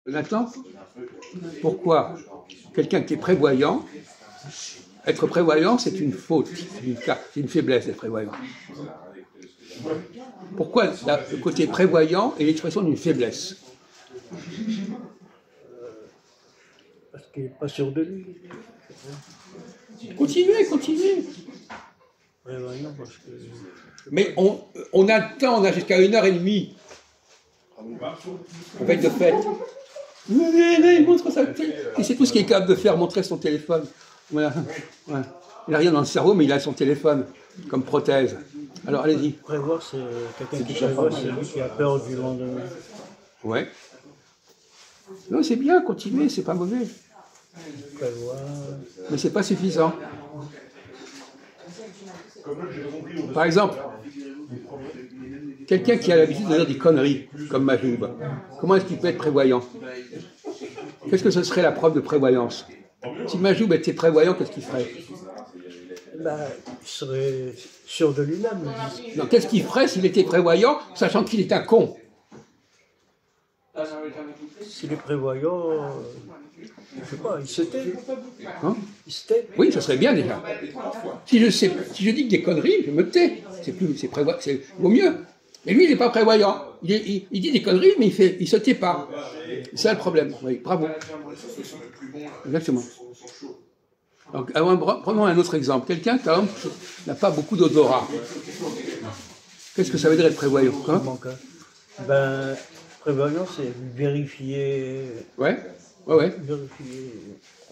Maintenant, pourquoi quelqu'un qui est prévoyant, être prévoyant, c'est une faute, c'est une faiblesse d'être prévoyant. Pourquoi le côté prévoyant est l'expression d'une faiblesse? Parce qu'il n'est pas sûr de lui. Continuez. Prévoyant parce que... Mais on a le temps, on a jusqu'à 1h30. On va être de fête. Il montre ça. Et c'est tout ce qu'il est capable de faire, montrer son téléphone. Voilà. Il n'a rien dans le cerveau, mais il a son téléphone comme prothèse. Alors allez-y. Prévoir, c'est quelqu'un qui prévoit, c'est lui qui a peur du lendemain. Ouais. Non, c'est bien, continuez, c'est pas mauvais. Prévoir... Mais c'est pas suffisant. Par exemple, quelqu'un qui a l'habitude de dire des conneries, comme Majoub, comment est-ce qu'il peut être prévoyant? Qu'est-ce que ce serait la preuve de prévoyance? Si Majoub était prévoyant, qu'est-ce qu'il ferait? Ben, il serait sûr de lui-même. Non, qu'est-ce qu'il ferait s'il était prévoyant, sachant qu'il est un con? S'il est prévoyant, je sais pas, il se tait. Hein? Il se tait. Oui, ça serait bien déjà. Si je dis que des conneries, je me tais. C'est vaut mieux. Mais lui, il n'est pas prévoyant. Il dit des conneries, mais il se tait pas. C'est ça le problème. Oui, bravo. Exactement. Donc, prenons un autre exemple. Quelqu'un, par exemple, n'a pas beaucoup d'odorat. Qu'est-ce que ça veut dire être prévoyant, hein? Ben, prévoyant, c'est vérifier. Ouais. Vérifier.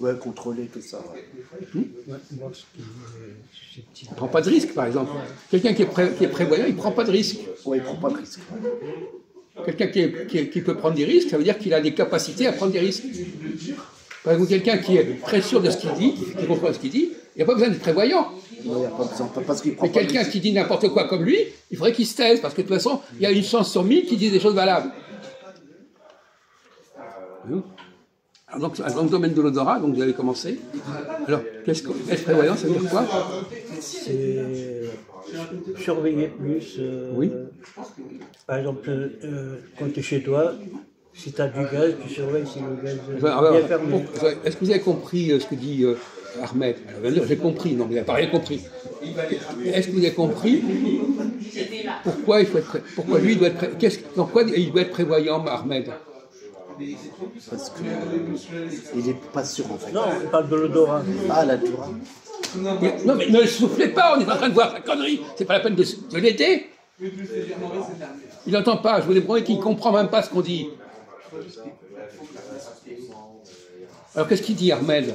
Ouais, contrôler tout ça. Ouais, voir ce qui est susceptible. Il ne prend pas de risque, par exemple. Quelqu'un qui est prévoyant, il ne prend pas de risque. Ouais, il ne prend pas de risque. Quelqu'un qui peut prendre des risques, ça veut dire qu'il a des capacités à prendre des risques. Par exemple, quelqu'un qui est très sûr de ce qu'il dit, qui comprend ce qu'il dit, il n'y a pas besoin d'être prévoyant. Non, il n'y a pas besoin, parce qu'il prend Mais pas de quelqu'un risque. qui dit n'importe quoi comme lui, il faudrait qu'il se taise, parce que de toute façon, il y a une chance sur 1000 qui disent des choses valables. Alors, donc, dans le domaine de l'odorat, donc vous avez commencé. Alors, être prévoyant, ça veut dire quoi? C'est surveiller plus. Oui. Par exemple, quand tu es chez toi, si tu as du gaz, tu surveilles si le gaz est Alors, bien fermé. est-ce que vous avez compris ce que dit Ahmed? Alors, j'ai compris, non, vous n'avez pas rien compris. Est-ce que vous avez compris pourquoi pourquoi lui doit être dans quoi il doit être prévoyant, Ahmed? Parce qu'il n'est pas sûr, en fait. Non, on parle de l'odorat. Ah, la Dura. Non, mais ne le soufflez pas, on est en train de voir sa connerie. C'est pas la peine de l'aider. Il n'entend pas, je vous ai promis qu'il ne comprend même pas ce qu'on dit. Alors qu'est-ce qu'il dit, Ahmed,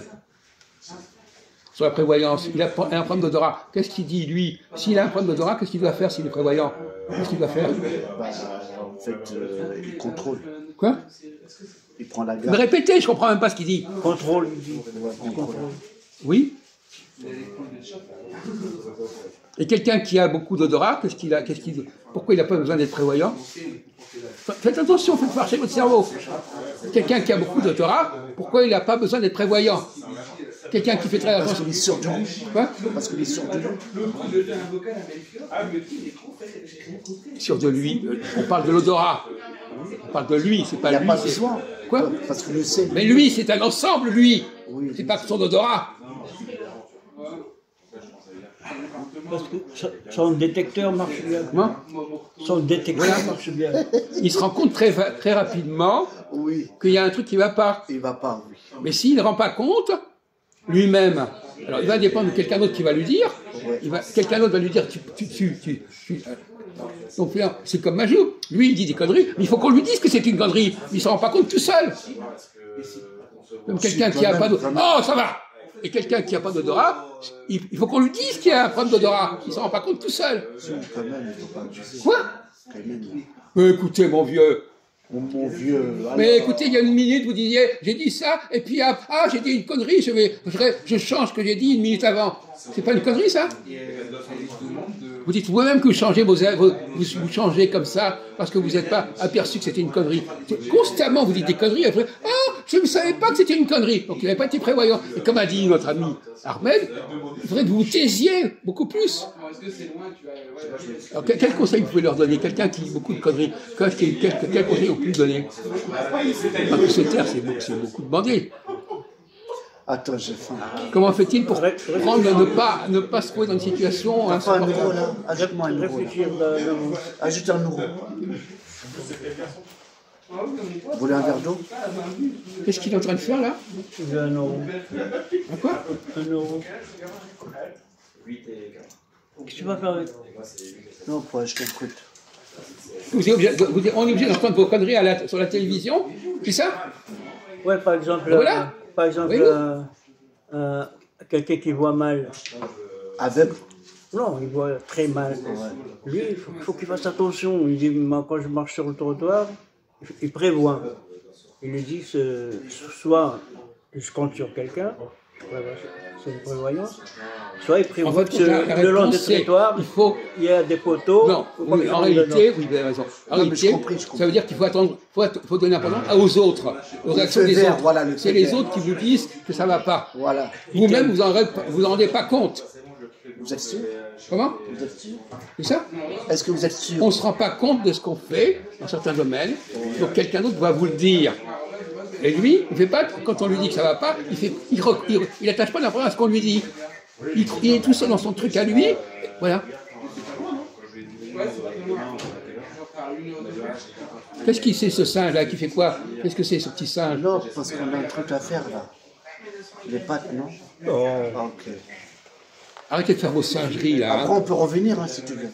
sur la prévoyance? Il a un problème d'odorat. Qu'est-ce qu'il dit, lui? S'il a un problème d'odorat, qu'est-ce qu'il doit faire s'il est prévoyant? Qu'est-ce qu'il doit faire? Bah, en fait, il contrôle. Quoi? Il prend la Mais garde. répétez, je comprends même pas ce qu'il dit. Contrôle, il dit. Contrôle. Oui? Et quelqu'un qui a beaucoup d'odorat, pourquoi il n'a pas besoin d'être prévoyant? Faites attention, faites marcher votre cerveau. Quelqu'un qui a beaucoup d'odorat, pourquoi il n'a pas besoin d'être prévoyant? Quelqu'un qui fait très Parce attention. qu'il est sûr de lui. Quoi? Parce qu'il est sûr de lui. Sûr de lui, on parle de l'odorat. On parle de lui, c'est pas Il n'y a lui. pas c'est- besoin. Quoi? Parce qu'il le sait. Mais lui, c'est un ensemble, lui. Oui. C'est pas que son odorat. Parce que son détecteur marche bien. Hein? Son détecteur marche bien. Il se rend compte très rapidement Oui. qu'il y a un truc qui ne va pas. Il ne va pas, oui. Mais s'il ne rend pas compte, lui-même, alors il va dépendre de quelqu'un d'autre qui va lui dire, quelqu'un d'autre va lui dire, donc là, c'est comme Majou, lui il dit des conneries, mais il faut qu'on lui dise que c'est une connerie, il ne s'en rend pas compte tout seul. Comme quelqu'un qui n'a pas d'odorat, oh ça va. Et quelqu'un qui n'a pas d'odorat, il faut qu'on lui dise qu'il y a un problème d'odorat, il ne s'en rend pas compte tout seul. Si, quand même, il faut pas. Quoi? Quand même. Mais écoutez mon vieux, Mon vieux. mais écoutez, il y a une minute, vous disiez, j'ai dit ça, et puis, j'ai dit une connerie, je change ce que j'ai dit une minute avant. C'est pas une connerie, ça? Vous dites vous-même que vous changez vous changez comme ça, parce que vous n'êtes pas aperçu que c'était une connerie. Constamment, vous dites des conneries, après, je ne savais pas que c'était une connerie. Donc, il n'avait pas été prévoyant. Et comme a dit notre ami Ahmed, il faudrait que vous vous taisiez beaucoup plus. Alors, quel conseil vous pouvez leur donner? Quelqu'un qui dit beaucoup de conneries, quel conseil vous pouvez donner? Parce que se taire, c'est beaucoup demander. Attends, j'ai faim. Comment fait-il pour ne pas se trouver dans une situation T'as pas un euro insupportable? là? Ajoute-moi un euro. Ajoute un euro. Vous voulez un verre d'eau? Qu'est-ce qu'il est en train de faire là? J'ai un euro. À quoi? Un euro. Qu'est-ce que tu vas faire avec? Non, quoi, je t'écoute. On est obligé d'entendre vos conneries sur la télévision? C'est ça? Ouais, par exemple, Voilà. Oui. Quelqu'un qui voit mal. Aveugle? Non, il voit très mal. Lui, il faut qu'il fasse attention. Il dit, moi, quand je marche sur le trottoir, il prévoit. Il lui dit, soit je compte sur quelqu'un, c'est une prévoyance, soit il prévoit En fait, que le long du trottoir, il y a des poteaux. Non, oui, en réalité, vous avez raison. En réalité, ça veut dire qu'il faut attendre, faut donner l'importance aux autres, aux réactions des autres. Voilà, c'est les autres qui vous disent que ça ne va pas. Voilà. Vous-même, vous en rendez pas compte. Vous êtes sûr? Comment? Vous êtes sûr? C'est ça? Est-ce que vous êtes sûr? On ne se rend pas compte de ce qu'on fait dans certains domaines, donc quelqu'un d'autre va vous le dire. Et lui, il fait pas, quand on lui dit que ça va pas, il n'attache pas l'importance à ce qu'on lui dit. Il est tout seul dans son truc à lui, voilà. Qu'est-ce qu'il c'est ce singe-là qui fait quoi? Qu'est-ce que c'est ce petit singe? Non, parce qu'on a un truc à faire là. Les pattes, non? Non. Ok. Arrêtez de faire vos singeries là. Après, on peut revenir hein, si tu veux.